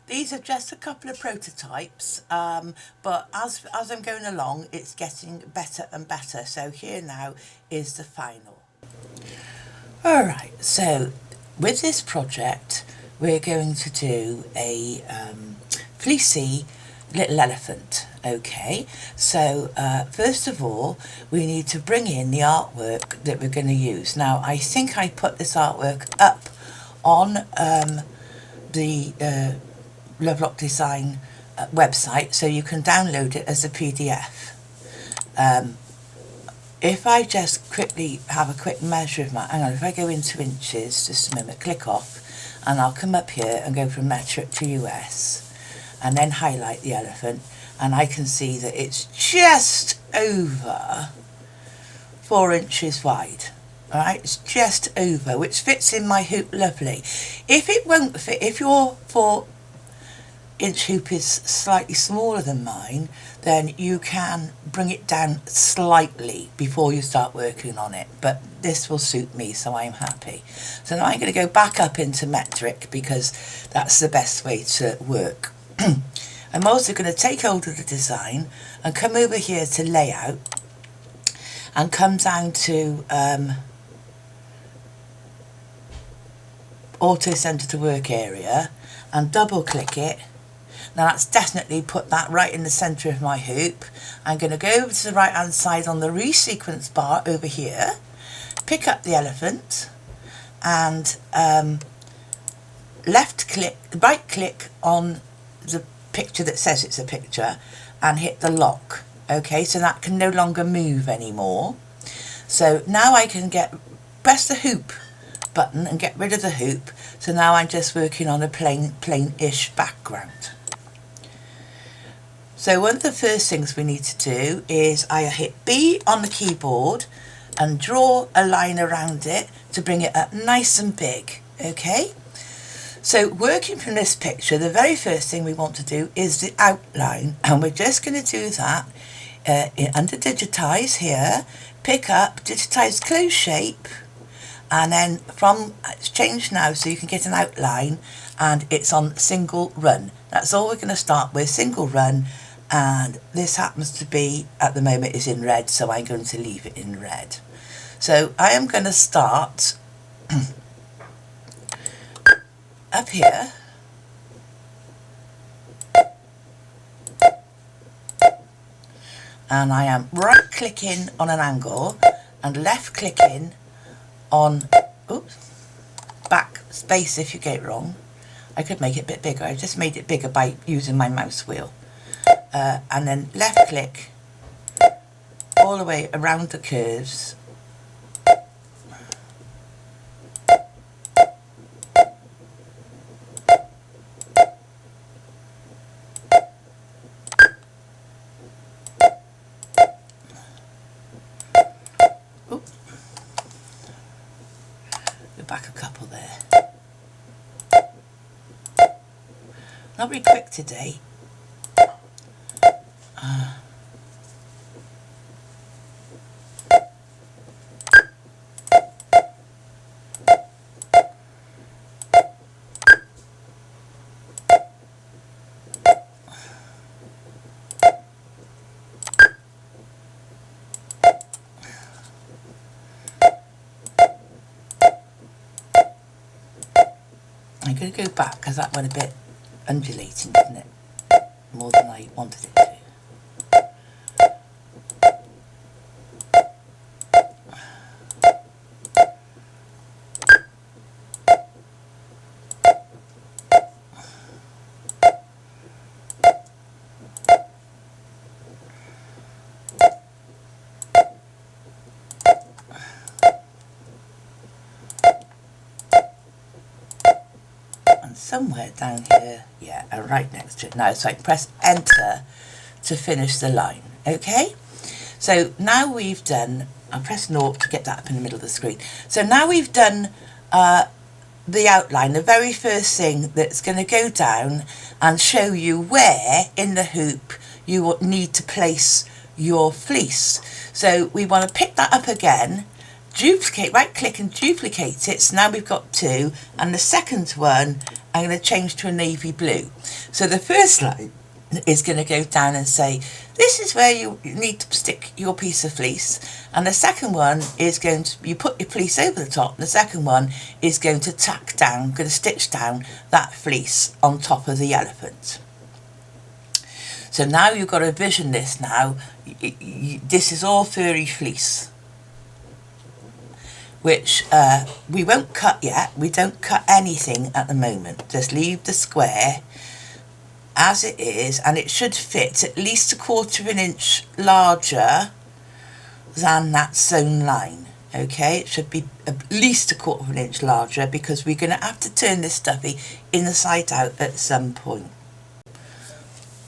These are just a couple of prototypes, but as I'm going along, it's getting better and better. So here now is the final. All right, so with this project, we're going to do a fleecy little elephant. Okay, so first of all, we need to bring in the artwork that we're going to use. Now, I think I put this artwork up on the Lovelock Design website, so you can download it as a PDF. If I just quickly have a quick measure of my, hang on, if I go into inches, just a moment, click off, and I'll come up here and go from metric to US, and then highlight the elephant, and I can see that it's just over 4 inches wide. All right, it's just over, which fits in my hoop lovely. If it won't fit, if your 4-inch hoop is slightly smaller than mine, then you can bring it down slightly before you start working on it, but this will suit me, so I'm happy. So now I'm going to go back up into metric because that's the best way to work. I'm also going to take hold of the design and come over here to layout and come down to auto center to work area and double click it. Now that's definitely put that right in the center of my hoop. I'm going to go over to the right hand side on the resequence bar over here, pick up the elephant and right click on the picture that says it's a picture and hit the lock. Okay, so that can no longer move anymore. So now I can press the hoop button and get rid of the hoop. So now I'm just working on a plain-ish background. So one of the first things we need to do is I hit B on the keyboard and draw a line around it to bring it up nice and big. Okay, so working from this picture, the very first thing we want to do is the outline, and we're just going to do that under Digitize here, pick up Digitize Close Shape, and then it's changed now so you can get an outline, and it's on single run. That's all we're going to start with, single run, and this happens to be, at the moment, is in red, so I'm going to leave it in red. So I am going to start up here, and I am right clicking on an angle and left clicking on back space if you get it wrong. I could make it a bit bigger. I just made it bigger by using my mouse wheel, and then left click all the way around the curves. Back a couple there. Not very quick today. I'm going to go back because that went a bit undulating, didn't it? More than I wanted it to. Somewhere down here, yeah, right next to it now, so I can press enter to finish the line. Okay, so now we've done, I'll press 0 to get that up in the middle of the screen. So now we've done the outline, the very first thing that's going to go down and show you where in the hoop you will need to place your fleece. So we want to pick that up again, duplicate, right click and duplicate it. So now we've got two, and the second one I'm going to change to a navy blue. So the first line is going to go down and say, this is where you need to stick your piece of fleece, and the second one is going to, you put your fleece over the top, and the second one is going to tack down, going to stitch down that fleece on top of the elephant. So now you've got to vision this now. This is all furry fleece, which we won't cut yet. We don't cut anything at the moment. Just leave the square as it is, and it should fit at least 1/4 inch larger than that sewn line. Okay, it should be at least 1/4 inch larger, because we're going to have to turn this stuffy inside out at some point.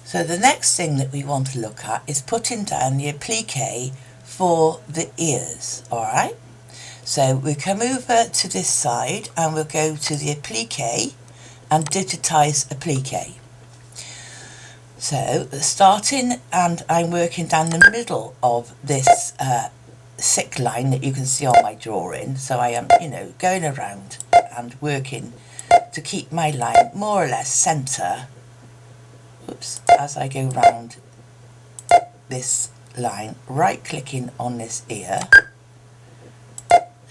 So the next thing that we want to look at is putting down the applique for the ears. All right, so we come over to this side and we'll go to the applique and digitize applique. So starting, and I'm working down the middle of this thick line that you can see on my drawing. So I am, going around and working to keep my line more or less centre. Oops, as I go round this line, right clicking on this ear.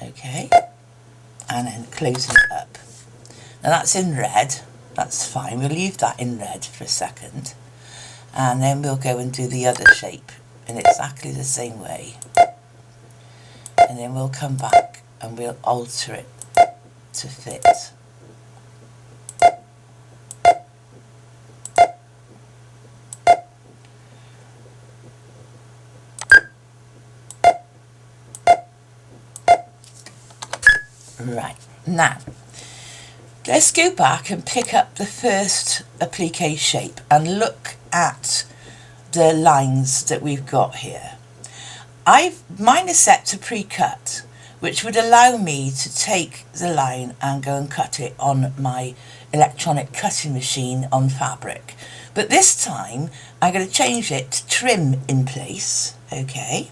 Okay, and then closing it up. Now that's in red. That's fine. We'll leave that in red for a second. And then we'll go and do the other shape in exactly the same way. And then we'll come back and we'll alter it to fit. Right, now let's go back and pick up the first applique shape and look at the lines that we've got here. Mine is set to pre-cut, which would allow me to take the line and go and cut it on my electronic cutting machine on fabric. But this time I'm going to change it to trim in place, okay,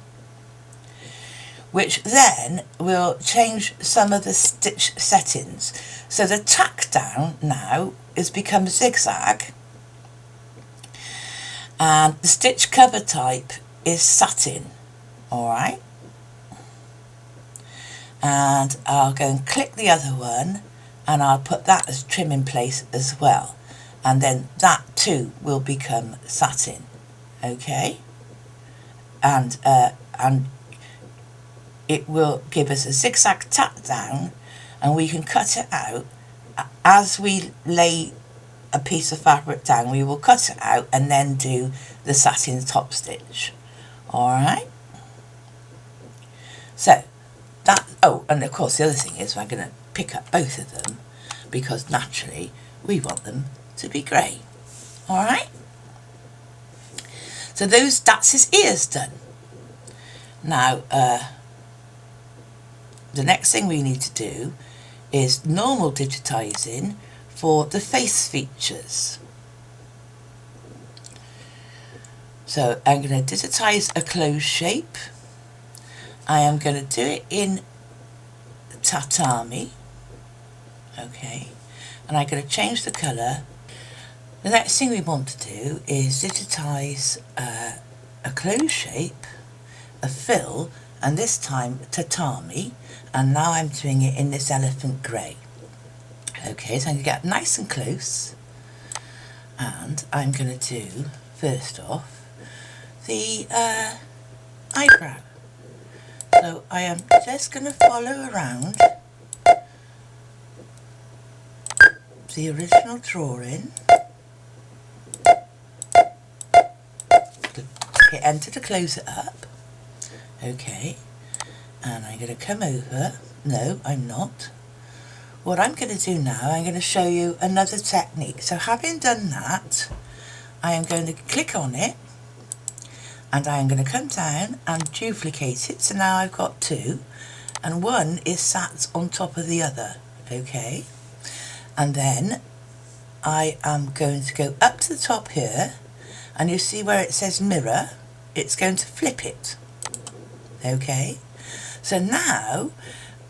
which then will change some of the stitch settings. So the tack down now has become zigzag, and the stitch cover type is satin. Alright, and I'll go and click the other one and I'll put that as trim in place as well, and then that too will become satin. Okay, and it will give us a zigzag tack down, and we can cut it out as we lay a piece of fabric down. We will cut it out and then do the satin top stitch. Alright, so that, oh, and of course the other thing is I'm going to pick up both of them, because naturally we want them to be grey. Alright, so that's his ears done. Now the next thing we need to do is normal digitising for the face features. So I'm going to digitise a closed shape. I am going to do it in tatami. Okay, and I'm going to change the colour. The next thing we want to do is digitise a closed shape, a fill, and this time tatami, and now I'm doing it in this elephant grey. Okay, so I'm going to get nice and close, and I'm going to do, first off, the eyebrow. So I am just going to follow around the original drawing, hit enter to close it up. Okay, and I'm going to come over. No, I'm not. What I'm going to do now, I'm going to show you another technique. So having done that, I am going to click on it, and I am going to come down and duplicate it. So now I've got two, and one is sat on top of the other. Okay, and then I am going to go up to the top here, and you see where it says mirror, it's going to flip it. Okay, So now,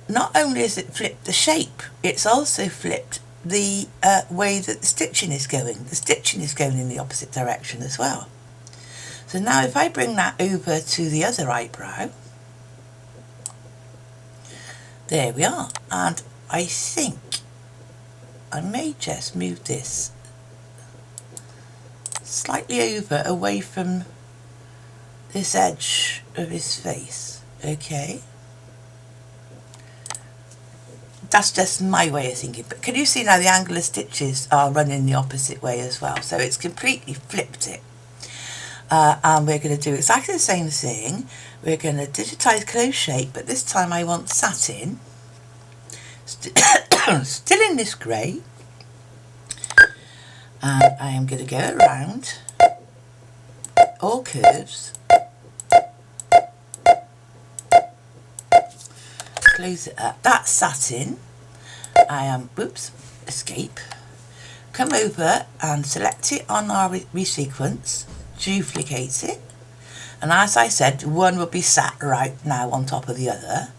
not only has it flipped the shape, it's also flipped the way that the stitching is going. The stitching is going in the opposite direction as well. So now if I bring that over to the other eyebrow, there we are. And I think I may just move this slightly over, away from this edge of his face. Okay. That's just my way of thinking. But can you see now the angle of stitches are running the opposite way as well? So it's completely flipped it. And we're going to do exactly the same thing. We're going to digitize close shape, but this time I want satin. Still in this grey. And I am going to go around all curves. Close it up. That's satin. I am, whoops, escape. Come over and select it on our resequence. Duplicate it, and as I said, one will be sat right now on top of the other,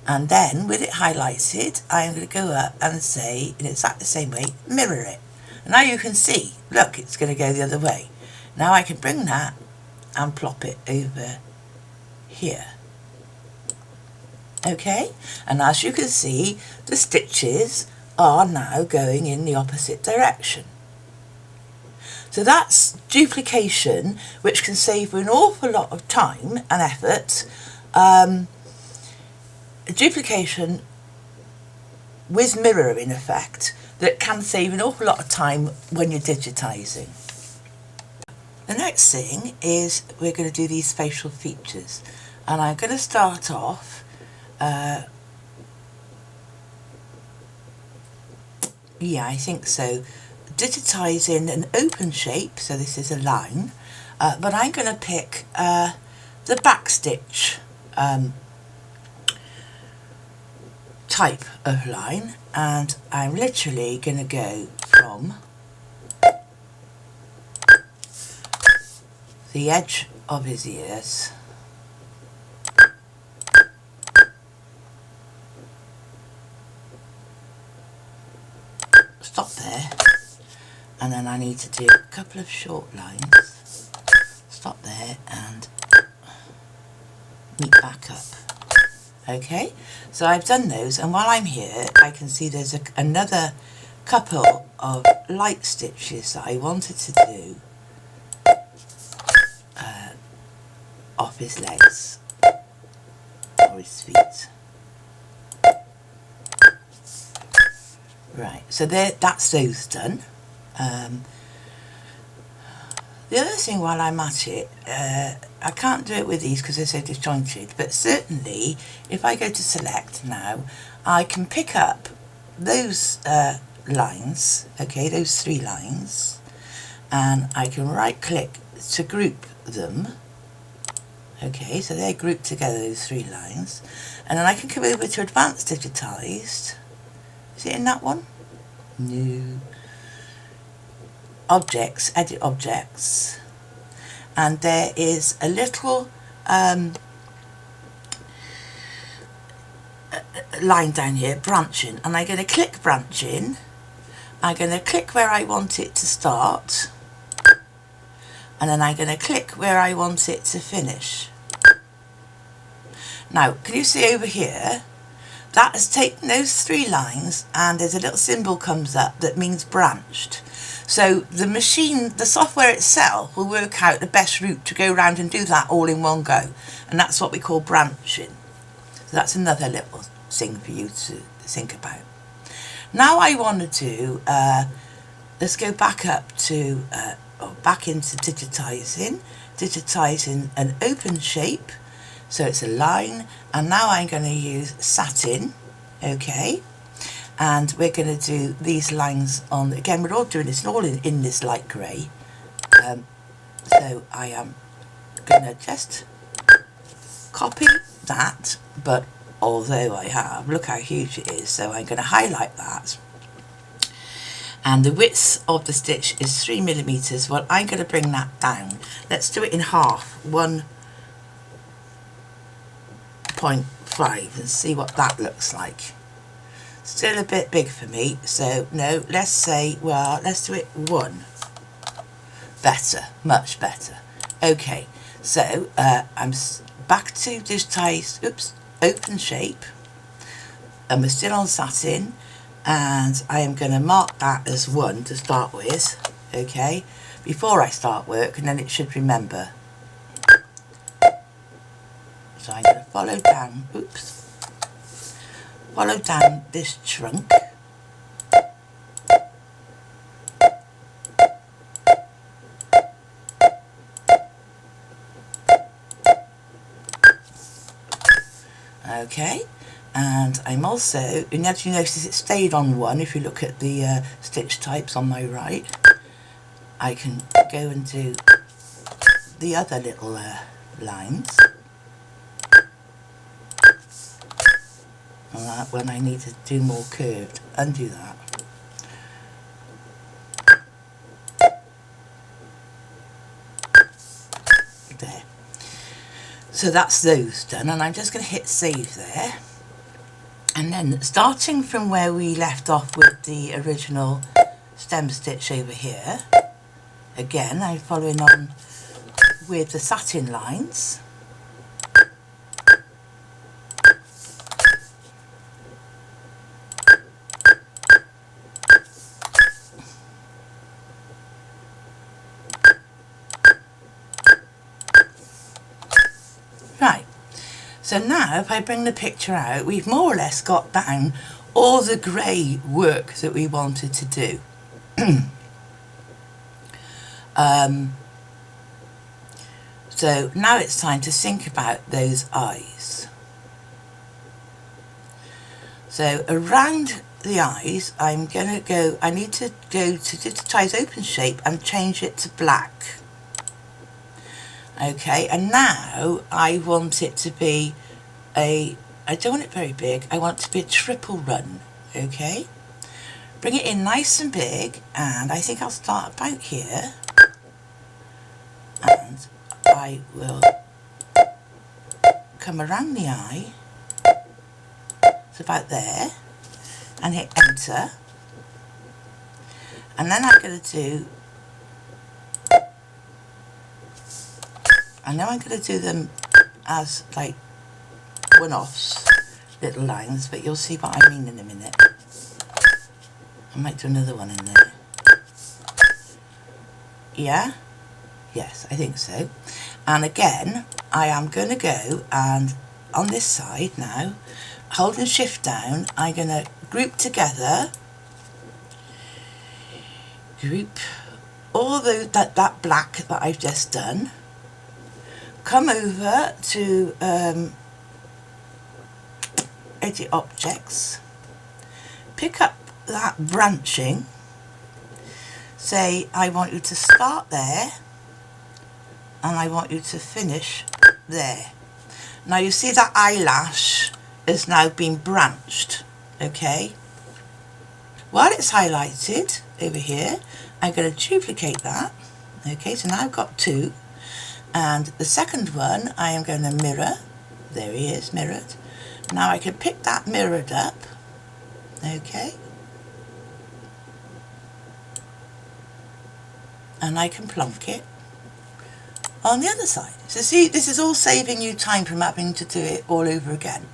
and then with it highlighted I'm going to go up and say in exactly the same way, mirror it. And now you can see, look, it's going to go the other way. Now I can bring that and plop it over here. Okay, and as you can see, the stitches are now going in the opposite direction. So that's duplication, which can save you an awful lot of time and effort. Duplication with mirroring effect that can save an awful lot of time when you're digitising. The next thing is we're going to do these facial features, and I'm going to start off yeah, I think so. Digitising an open shape, so this is a line, but I'm going to pick the backstitch type of line, and I'm literally going to go from the edge of his ears stop there. And then I need to do a couple of short lines, stop there and meet back up. Okay, so I've done those, and while I'm here I can see there's another couple of light stitches that I wanted to do off his legs or his feet. Right, so there, that's those done. The other thing while I'm at it, I can't do it with these because they're so disjointed, but certainly if I go to select now, I can pick up those lines, okay, those 3 lines, and I can right click to group them. Okay, so they're grouped together, those 3 lines, and then I can come over to Advanced Digitised. Is it in that one? No. Objects, edit objects, and there is a little line down here, branching, and I'm going to click branching. I'm going to click where I want it to start, and then I'm going to click where I want it to finish. Now, can you see over here? That has taken those 3 lines, and there's a little symbol comes up that means branched. So the machine, the software itself, will work out the best route to go around and do that all in one go. And that's what we call branching. So that's another little thing for you to think about. Now I want to do, let's go back up to, back into digitising an open shape. So it's a line, and now I'm going to use satin, okay, and we're going to do these lines on, again we're all doing this all in this light grey, so I am going to just copy that, but although I have, look how huge it is, so I'm going to highlight that, and the width of the stitch is 3mm. Well, I'm going to bring that down. Let's do it in half, 1.5 5 and see what that looks like. Still a bit big for me, so no, let's say, well, let's do it 1. Better, much better. Okay, so I'm back to digitize, open shape, and we're still on satin, and I am going to mark that as 1 to start with, okay, before I start work, and then it should remember. So I'm going to follow down, follow down this trunk. Okay, and I'm also, and as you notice it stayed on 1, if you look at the stitch types on my right, I can go and do the other little lines. And that when I need to do more curved, undo that. There. So that's those done, and I'm just going to hit save there. And then starting from where we left off with the original stem stitch over here, again I'm following on with the satin lines. Right, so now if I bring the picture out, we've more or less got down all the grey work that we wanted to do. So now it's time to think about those eyes. So around the eyes, I'm going to go, I need to go to Digitize Open Shape and change it to black. Okay, and now I want it to be I don't want it very big, I want it to be a triple run, okay? Bring it in nice and big, and I think I'll start about here, and I will come around the eye, it's about there, and hit enter, and then I'm going to do, I know I'm going to do them as like one-offs, little lines, but you'll see what I mean in a minute. I might do another one in there. Yeah? Yes, I think so. And again, I am going to go and on this side now, holding shift down, I'm going to group together, group all that black that I've just done, come over to edit objects, pick up that branching, say I want you to start there and I want you to finish there. Now you see that eyelash has now been branched, okay? While it's highlighted over here, I'm going to duplicate that, okay, so now I've got 2, and the second one I am going to mirror, there he is, mirrored. Now I can pick that mirrored up, okay, and I can plonk it on the other side. So see, this is all saving you time from having to do it all over again.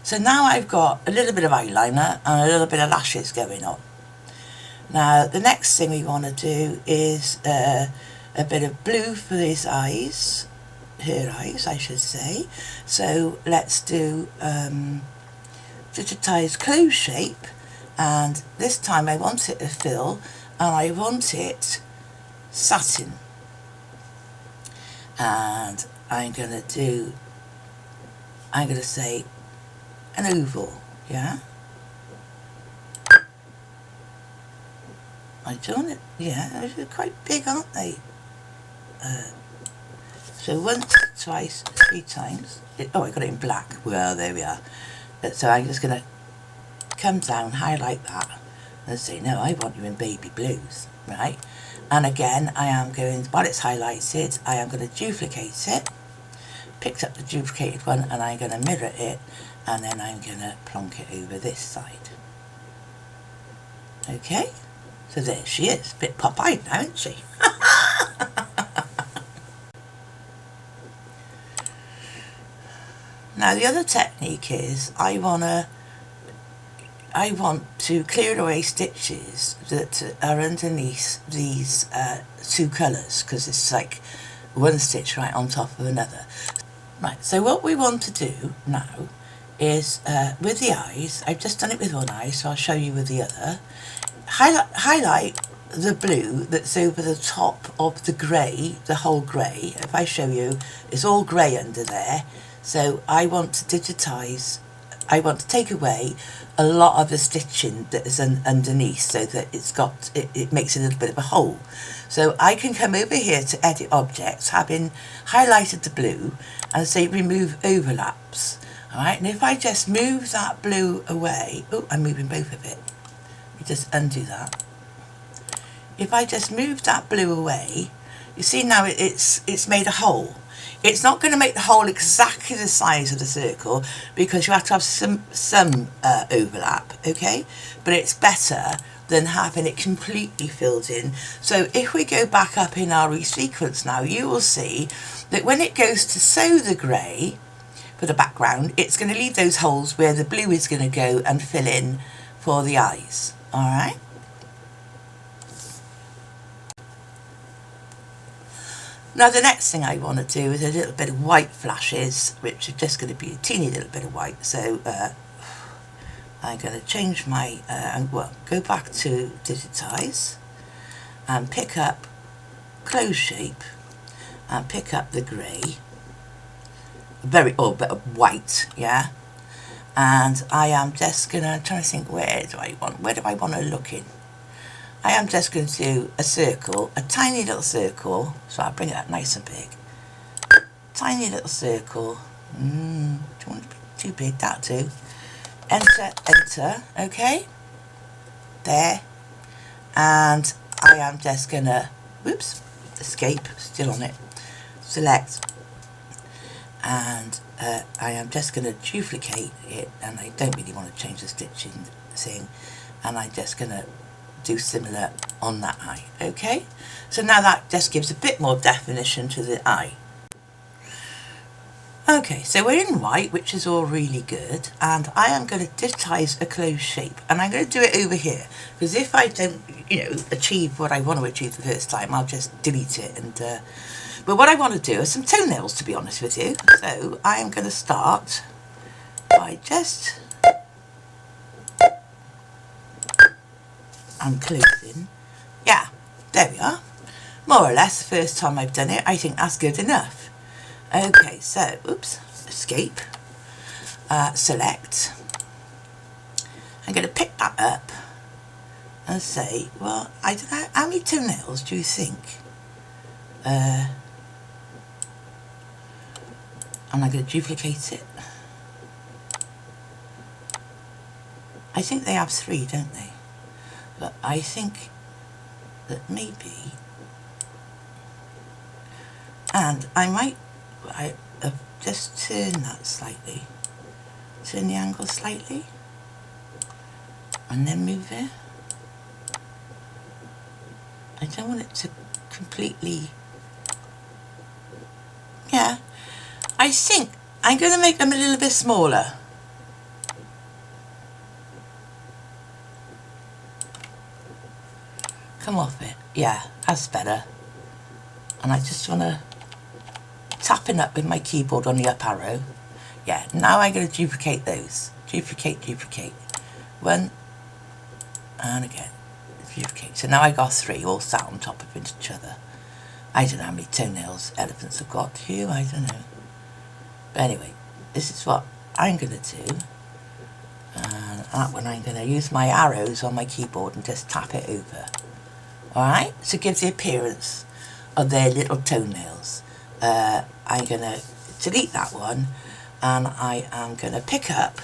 So now I've got a little bit of eyeliner and a little bit of lashes going on. Now the next thing we want to do is a bit of blue for his eyes, her eyes I should say. So let's do digitize close shape, and this time I want it to fill and I want it satin, and I'm going to say an oval, yeah? I don't it, yeah, they're quite big, aren't they? So once, twice, 3 times. Oh, I got it in black. Well, there we are. So I'm just going to come down, highlight that, and say, no, I want you in baby blues, right? And again, I am going, while it's highlighted, I am going to duplicate it. Picked up the duplicated one, and I'm going to mirror it. and then I'm going to plonk it over this side. Okay, so there she is, a bit pop-eyed now, isn't she? Now the other technique is I want to clear away stitches that are underneath these two colours, because it's like one stitch right on top of another. Right, so what we want to do now is with the eyes, I've just done it with one eye, so I'll show you with the other. Highlight the blue that's over the top of the grey, the whole grey. If I show you, it's all grey under there. So I want to digitise, I want to take away a lot of the stitching that is underneath, so that it makes a little bit of a hole. So I can come over here to edit objects, having highlighted the blue, and say remove overlaps. Alright, and if I just move that blue away, oh, I'm moving both of it. Let me just undo that. If I just move that blue away, you see now it's made a hole. It's not going to make the hole exactly the size of the circle, because you have to have some overlap, okay? But it's better than having it completely filled in. So if we go back up in our resequence now, you will see that when it goes to sew the grey for the background, it's going to leave those holes where the blue is going to go and fill in for the eyes, all right? Now the next thing I want to do is a little bit of white flashes, which are just going to be a teeny little bit of white. So I'm going to change my, go back to Digitize and pick up Close Shape and pick up the grey, bit of white, yeah. And I am just going to, I'm trying to think, where do I want to look in? I am just going to do a circle, a tiny little circle, so I'll bring it up nice and big. Tiny little circle. Don't want it to be too big, that too. Enter, okay? There. And I am just going to, whoops, escape, still on it. Select. And I am just going to duplicate it, and I don't really want to change the stitching thing. And I'm just going to do similar on that eye, okay? So now that just gives a bit more definition to the eye. Okay, so we're in white, which is all really good, and I am going to digitize a closed shape, and I'm going to do it over here, because if I don't, achieve what I want to achieve the first time, I'll just delete it. And but what I want to do is some toenails, to be honest with you. So I am going to start by just I'm closing. Yeah, there we are. More or less the first time I've done it, I think that's good enough. Okay, so, oops, escape, select. I'm going to pick that up and say, well, I don't know, how many toenails do you think? And I'm going to duplicate it. I think they have 3, don't they? But I think that maybe, and I just turn that slightly, turn the angle slightly, and then move it. I don't want it to completely, yeah, I think I'm going to make them a little bit smaller. Come off it, yeah, that's better. And I just want to tapping up with my keyboard on the up arrow. Yeah, now I'm going to duplicate those. Duplicate. 1, and again, duplicate. So now I got 3 all sat on top of each other. I don't know how many toenails elephants have got here, I don't know. But anyway, this is what I'm going to do. And that one I'm going to use my arrows on my keyboard and just tap it over. Alright, so it gives the appearance of their little toenails. I'm going to delete that one, and I am going to pick up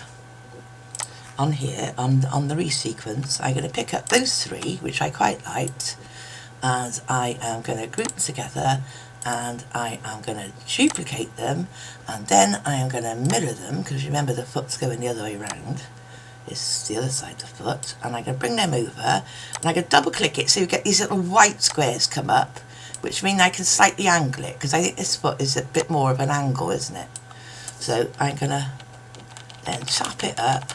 on here, on the resequence, I'm going to pick up those 3, which I quite liked, and I am going to group them together and I am going to duplicate them, and then I am going to mirror them, because remember the foot's going the other way around. It's the other side of the foot, and I'm going to bring them over, and I'm going to double click it so you get these little white squares come up, which mean I can slightly angle it, because I think this foot is a bit more of an angle, isn't it? So I'm going to then tap it up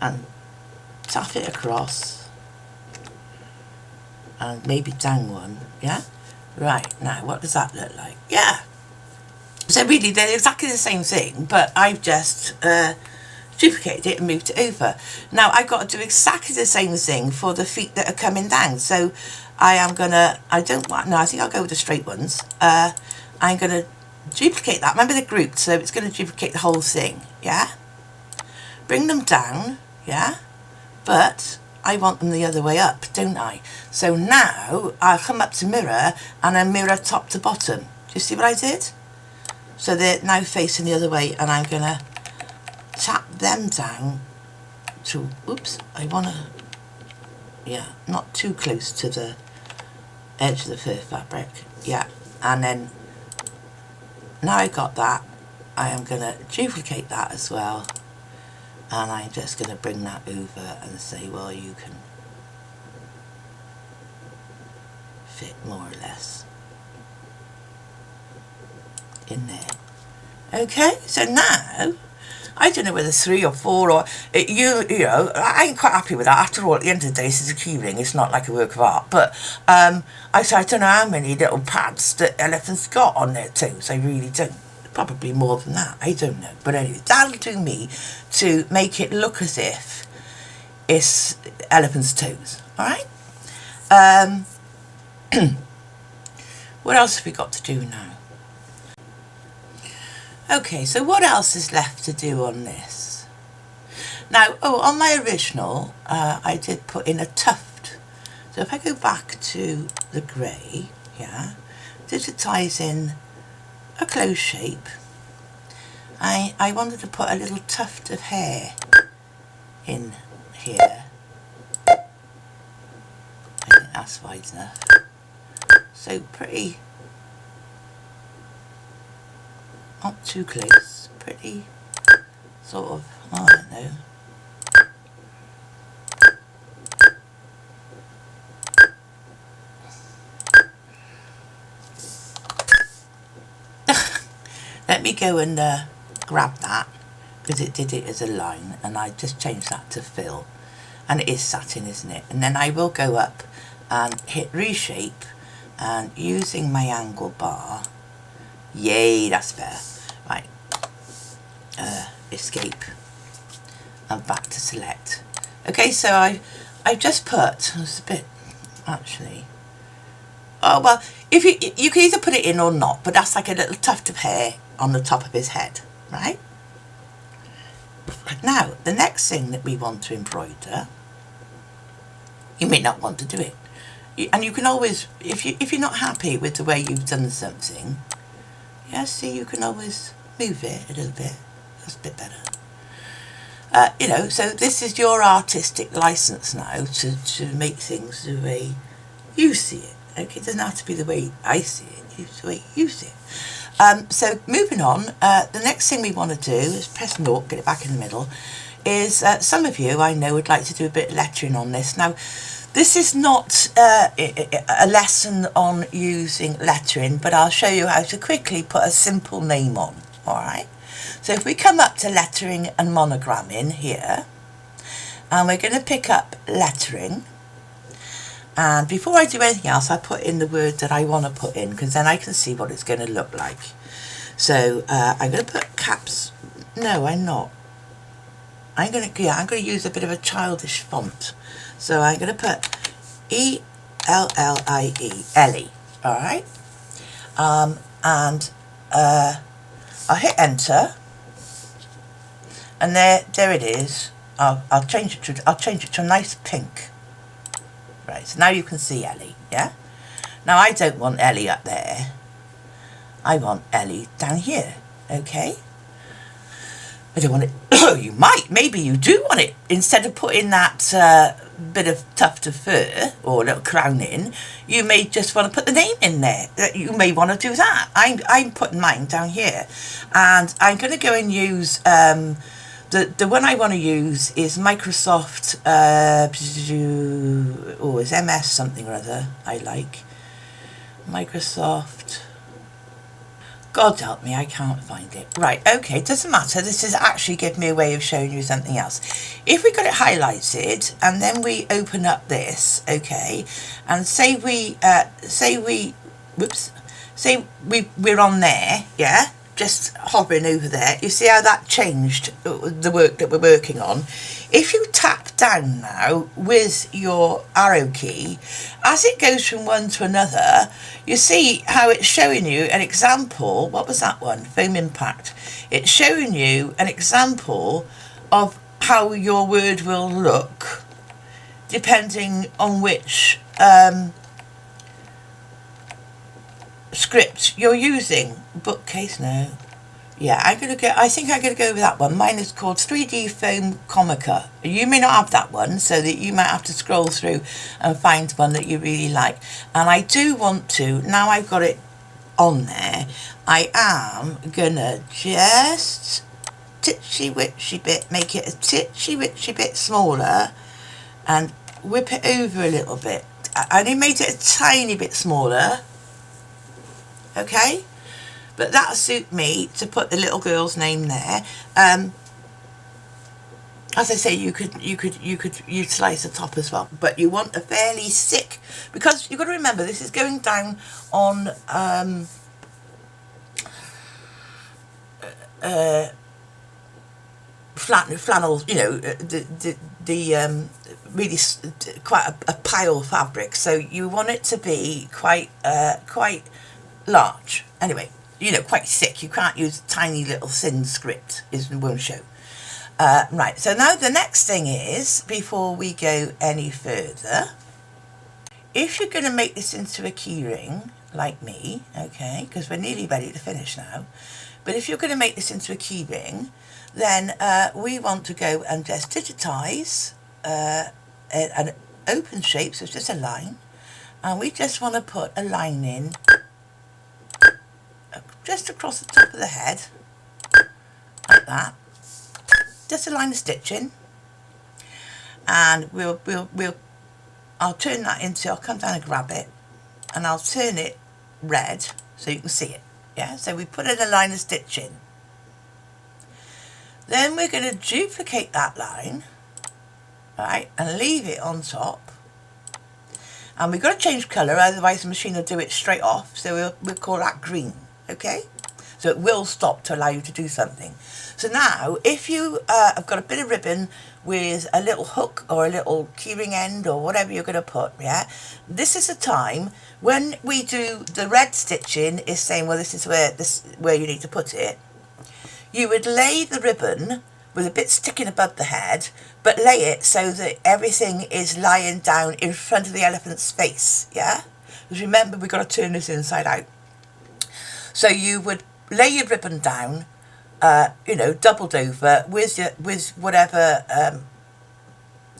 and tap it across and maybe down one, yeah? Right, now what does that look like? Yeah. So really they're exactly the same thing, but I've just duplicated it and moved it over. Now I've got to do exactly the same thing for the feet that are coming down. So I am gonna, I think I'll go with the straight ones. I'm gonna duplicate that. Remember they're grouped, so it's gonna duplicate the whole thing, yeah? Bring them down, yeah? But I want them the other way up, don't I? So now I'll come up to mirror and I mirror top to bottom. Do you see what I did? So they're now facing the other way, and I'm gonna tap them down to, oops, I wanna, yeah, not too close to the edge of the fur fabric, yeah, and then now I got that, I am gonna duplicate that as well, and I'm just gonna bring that over and say, well, you can fit more or less in there. Okay, so now I don't know whether 3 or 4 or you know, I ain't quite happy with that. After all, at the end of the day, this is a key ring. It's not like a work of art. But I don't know how many little pads that elephants got on their toes. I really don't. Probably more than that. I don't know. But anyway, that'll do me to make it look as if it's elephant's toes. All right. What else have we got to do now? Okay, so what else is left to do on this? Now, on my original, I did put in a tuft. So if I go back to the grey, yeah, Digitising a close shape, I wanted to put a little tuft of hair in here. I think that's wide enough. So pretty, not too close, pretty sort of, I don't know. Let me go and grab that, because it did it as a line, and I just changed that to fill, and it is satin, isn't it? And then I will go up and hit reshape, and using my angle bar, yay, that's better. Right, escape and back to select. Okay, so I've just put, it's a bit actually, oh well, if you can either put it in or not, but that's like a little tuft of hair on the top of his head, right? Now the next thing that we want to embroider, you may not want to do it, and you can always, if you're not happy with the way you've done something, yeah, see, you can always move it a little bit. That's a bit better. You know, so this is your artistic license now to make things the way you see it. Okay, it doesn't have to be the way I see it, it's the way you see it. So moving on, the next thing we want to do is press naught, get it back in the middle, is some of you I know would like to do a bit of lettering on this. Now, this is not a lesson on using lettering, but I'll show you how to quickly put a simple name on, alright? So if we come up to lettering and monogramming here, and we're going to pick up lettering, and before I do anything else, I put in the word that I want to put in, because then I can see what it's going to look like. So I'm going to put caps, no I'm not, I'm going to use a bit of a childish font. So I'm going to put E-L-L-I-E, Ellie, alright? And I'll hit enter, and there it is. I'll change it to a nice pink. Right, so now you can see Ellie, yeah? Now I don't want Ellie up there. I want Ellie down here, okay? I don't want it, you might, maybe you do want it, instead of putting that bit of tuft of fur or a little crowning, you may just want to put the name in there. You may want to do that. I'm putting mine down here, and I'm going to go and use the one I want to use is Microsoft. It's MS something or other. I like Microsoft. God help me, I can't find it. Right, okay, doesn't matter. This is actually giving me a way of showing you something else. If we got it highlighted and then we open up this, okay, and say we're on there, yeah, just hovering over there. You see how that changed the work that we're working on? If you tap down now with your arrow key, as it goes from one to another, you see how it's showing you an example. What was that one? Foam impact. It's showing you an example of how your word will look depending on which script you're using. Bookcase, no. Yeah, I think I'm gonna go with that one. Mine is called 3D Foam Comica. You may not have that one, so that you might have to scroll through and find one that you really like. And I do want to, now I've got it on there, I am gonna just titsy witsy bit, make it a titsy witsy bit smaller and whip it over a little bit. I only made it a tiny bit smaller, okay? But that'll suit me to put the little girl's name there. As I say, you could utilise the top as well, but you want a fairly thick, because you've got to remember this is going down on flannel, you know, the really quite a pile fabric, so you want it to be quite large. Anyway, you know, quite thick. You can't use tiny little thin script, it won't show. Right, so now the next thing is, before we go any further, if you're going to make this into a keyring, like me, okay, because we're nearly ready to finish now, but if you're going to make this into a keyring, then we want to go and just digitize an open shape, so it's just a line, and we just want to put a line in just across the top of the head, like that. Just a line of stitching, and I'll turn that into, I'll come down and grab it, and I'll turn it red so you can see it. Yeah, so we put in a line of stitching. Then we're going to duplicate that line, right, and leave it on top. And we've got to change colour, otherwise the machine will do it straight off. So we'll call that green. Okay, so it will stop to allow you to do something. So now, if you have got a bit of ribbon with a little hook or a little keyring end or whatever you're going to put, yeah, this is the time when we do the red stitching is saying, well, this is where you need to put it. You would lay the ribbon with a bit sticking above the head, but lay it so that everything is lying down in front of the elephant's face, yeah? Because remember, we've got to turn this inside out. So you would lay your ribbon down, you know, doubled over with whatever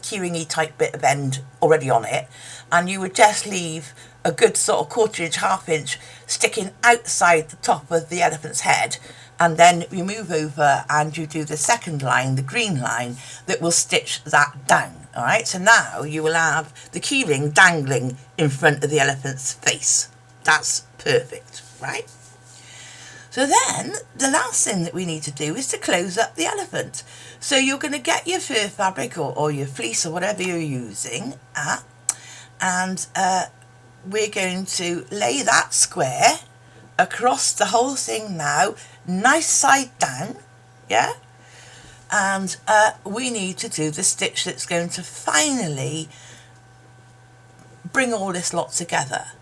keyringy type bit of end already on it, and you would just leave a good sort of 1/4 inch, 1/2 inch sticking outside the top of the elephant's head, and then you move over and you do the second line, the green line, that will stitch that down. All right, so now you will have the keyring dangling in front of the elephant's face. That's perfect, right? So then, the last thing that we need to do is to close up the elephant. So you're going to get your fur fabric or your fleece or whatever you're using, and we're going to lay that square across the whole thing now, nice side down, yeah? And we need to do the stitch that's going to finally bring all this lot together.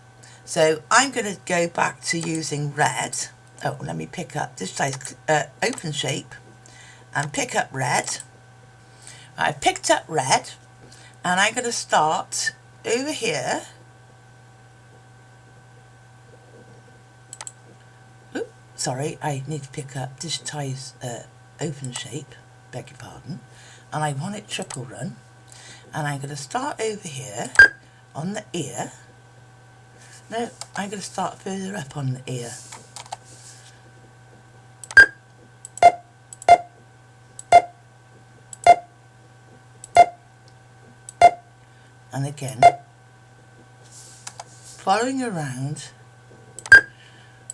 So I'm going to go back to using red. Oh, let me pick up this size open shape and pick up red. I picked up red, and I'm going to start over here. Oops, sorry, I need to pick up digitize open shape, beg your pardon, and I want it triple run. And I'm going to start over here on the ear. No, I'm going to start further up on the ear. And again, following around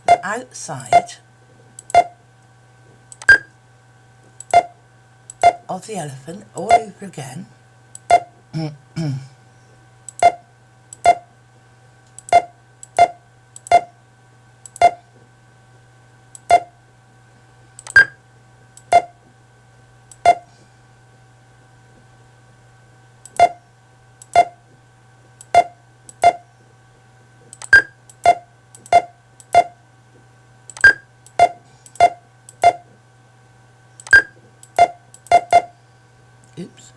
the outside of the elephant all over again. Oops.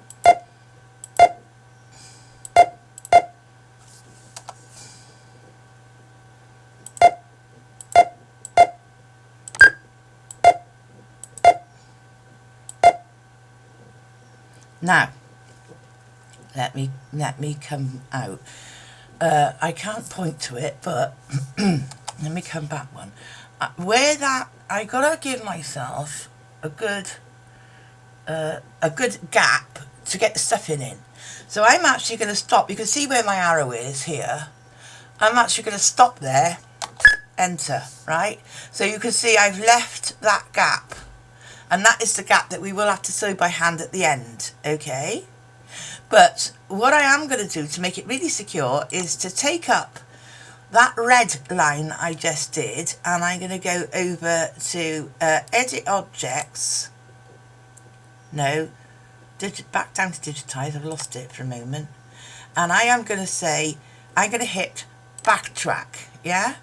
Now, let me come out. I can't point to it, but let me come back one. Where that, I gotta give myself a good gap to get the stuffing in. So I'm actually going to stop. You can see where my arrow is here. I'm actually going to stop there, enter, right? So you can see I've left that gap, and that is the gap that we will have to sew by hand at the end, okay? But what I am going to do to make it really secure is to take up that red line I just did, and I'm going to go over to edit objects. No, back down to digitize. I've lost it for a moment. And I am going to say, I'm going to hit backtrack, yeah?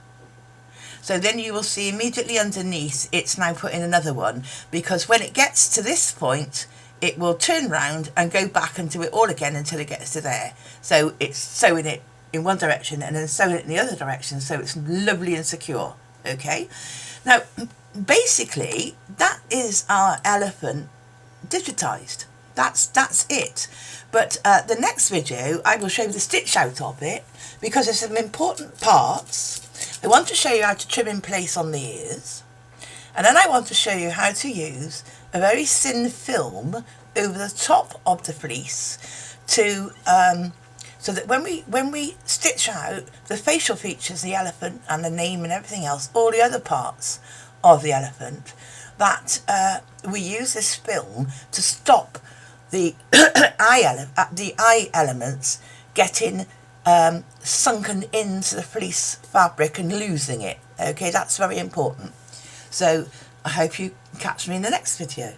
So then you will see immediately underneath, it's now put in another one, because when it gets to this point, it will turn round and go back and do it all again until it gets to there. So it's sewing it in one direction and then sewing it in the other direction, so it's lovely and secure, okay? Now, basically, that is our elephant digitized. That's it. But the next video I will show you the stitch out of it, because there's some important parts. I want to show you how to trim in place on the ears, and then I want to show you how to use a very thin film over the top of the fleece to so that when we stitch out the facial features, the elephant and the name and everything else, all the other parts of the elephant, that we use this film to stop the eye elements getting sunken into the fleece fabric and losing it. Okay, that's very important. So I hope you catch me in the next video.